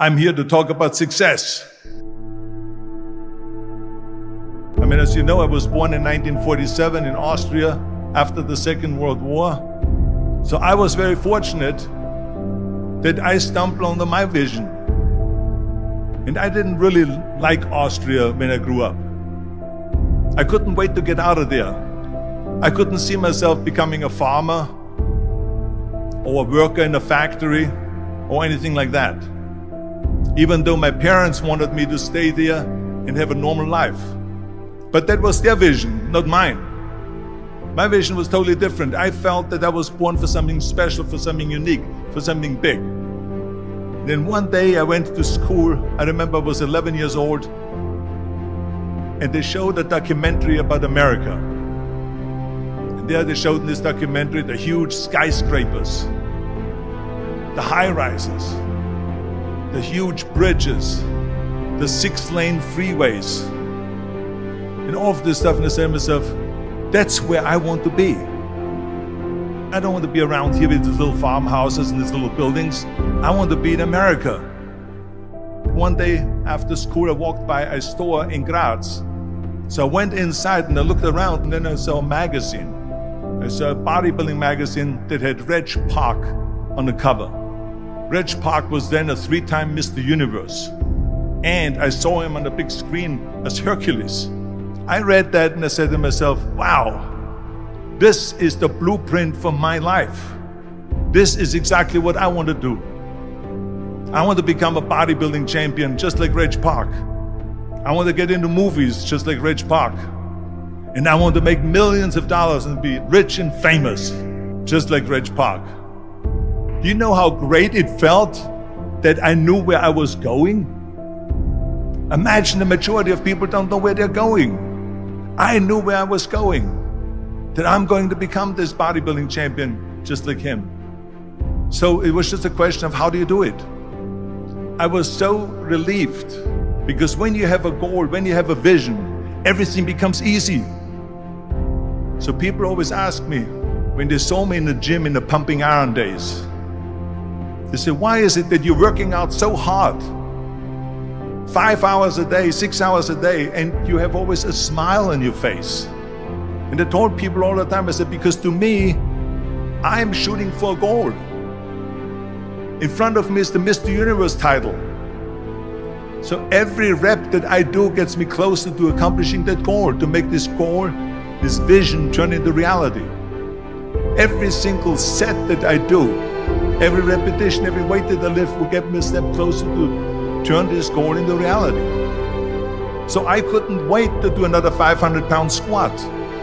I'm here to talk about success. I mean, as you know, I was born in 1947 in Austria after the Second World War. So I was very fortunate that I stumbled onto my vision. And I didn't really like Austria when I grew up. I couldn't wait to get out of there. I couldn't see myself becoming a farmer or a worker in a factory or anything like that. Even though my parents wanted me to stay there and have a normal life. But that was their vision, not mine. My vision was totally different. I felt that I was born for something special, for something unique, for something big. Then one day I went to school. I remember I was 11 years old, and they showed a documentary about America. And there they showed in this documentary the huge skyscrapers, the high-rises, the huge bridges, the 6-lane freeways, and all of this stuff. And I said to myself, that's where I want to be. I don't want to be around here with these little farmhouses and these little buildings. I want to be in America. One day after school, I walked by a store in Graz. So I went inside and I looked around, and then I saw a magazine. I saw a bodybuilding magazine that had Reg Park on the cover. Reg Park was then a 3-time Mr. Universe. And I saw him on the big screen as Hercules. I read that and I said to myself, wow, this is the blueprint for my life. This is exactly what I want to do. I want to become a bodybuilding champion just like Reg Park. I want to get into movies just like Reg Park. And I want to make millions of dollars and be rich and famous just like Reg Park. Do you know how great it felt that I knew where I was going? Imagine the majority of people don't know where they're going. I knew where I was going, that I'm going to become this bodybuilding champion just like him. So it was just a question of how do you do it? I was so relieved, because when you have a goal, when you have a vision, everything becomes easy. So people always ask me, when they saw me in the gym in the pumping iron days, they say, why is it that you're working out so hard? 5 hours a day, 6 hours a day, and you have always a smile on your face. And I told people all the time, I said, because to me, I'm shooting for a goal. In front of me is the Mr. Universe title. So every rep that I do gets me closer to accomplishing that goal, to make this goal, this vision turn into reality. Every single set that I do, every repetition, every weight that I lift will get me a step closer to turn this goal into reality. So I couldn't wait to do another 500-pound squat.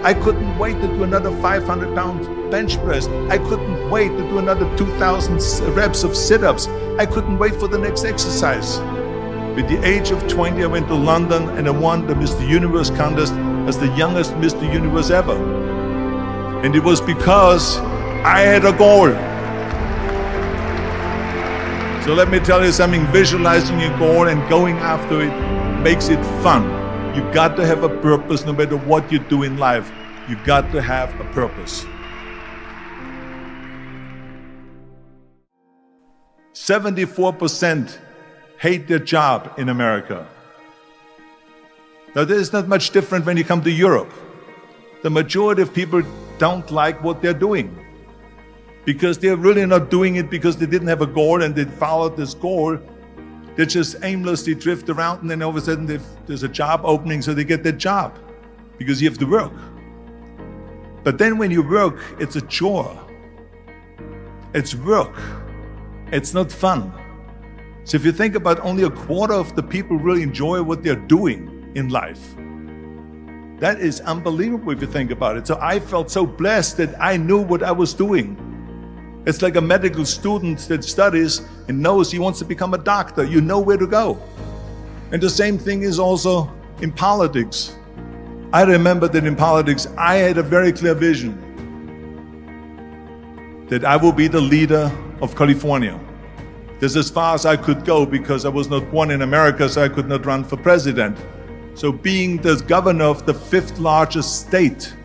I couldn't wait to do another 500-pound bench press. I couldn't wait to do another 2,000 reps of sit-ups. I couldn't wait for the next exercise. At the age of 20, I went to London and I won the Mr. Universe contest as the youngest Mr. Universe ever. And it was because I had a goal. So let me tell you something, visualizing your goal and going after it makes it fun. You got to have a purpose no matter what you do in life. You got to have a purpose. 74% hate their job in America. Now, this is not much different when you come to Europe. The majority of people don't like what they're doing, because they're really not doing it because they didn't have a goal and they followed this goal. They just aimlessly drift around, and then all of a sudden there's a job opening, so they get that job because you have to work. But then when you work, it's a chore. It's work. It's not fun. So if you think about, only a quarter of the people really enjoy what they're doing in life. That is unbelievable if you think about it. So I felt so blessed that I knew what I was doing. It's like a medical student that studies and knows he wants to become a doctor. You know where to go. And the same thing is also in politics. I remember that in politics, I had a very clear vision that I will be the leader of California. This is as far as I could go, because I was not born in America, so I could not run for president. So being the governor of the 5th largest state,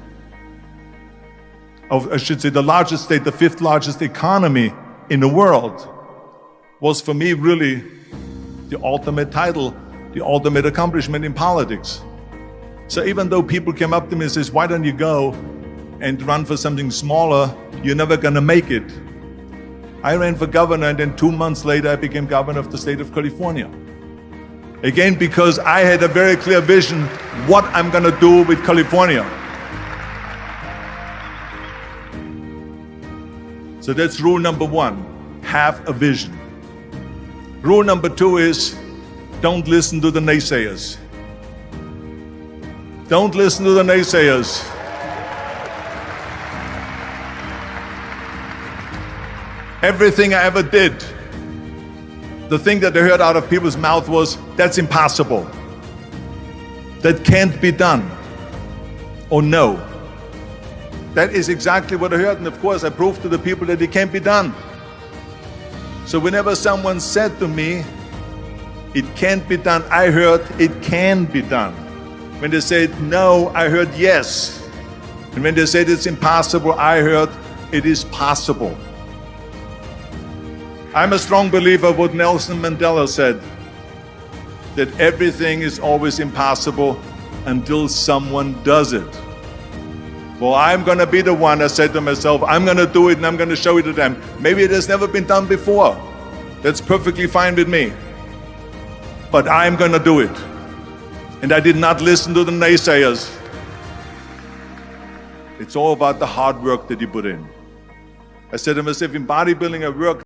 I should say the largest state, the 5th largest economy in the world, was for me really the ultimate title, the ultimate accomplishment in politics. So even though people came up to me and says, why don't you go and run for something smaller, you're never gonna make it. I ran for governor, and then 2 months later I became governor of the state of California. Again, because I had a very clear vision what I'm gonna do with California. So that's rule number one, have a vision. Rule number two is, don't listen to the naysayers. Don't listen to the naysayers. Everything I ever did, the thing that I heard out of people's mouth was, that's impossible. That can't be done. Or no. That is exactly what I heard, and of course I proved to the people that it can't be done. So whenever someone said to me, it can't be done, I heard, it can be done. When they said no, I heard yes. And when they said it's impossible, I heard it is possible. I'm a strong believer of what Nelson Mandela said, that everything is always impossible until someone does it. Well, I'm gonna be the one, I said to myself, I'm gonna do it and I'm gonna show it to them. Maybe it has never been done before. That's perfectly fine with me. But I'm gonna do it. And I did not listen to the naysayers. It's all about the hard work that you put in. I said to myself, in bodybuilding I work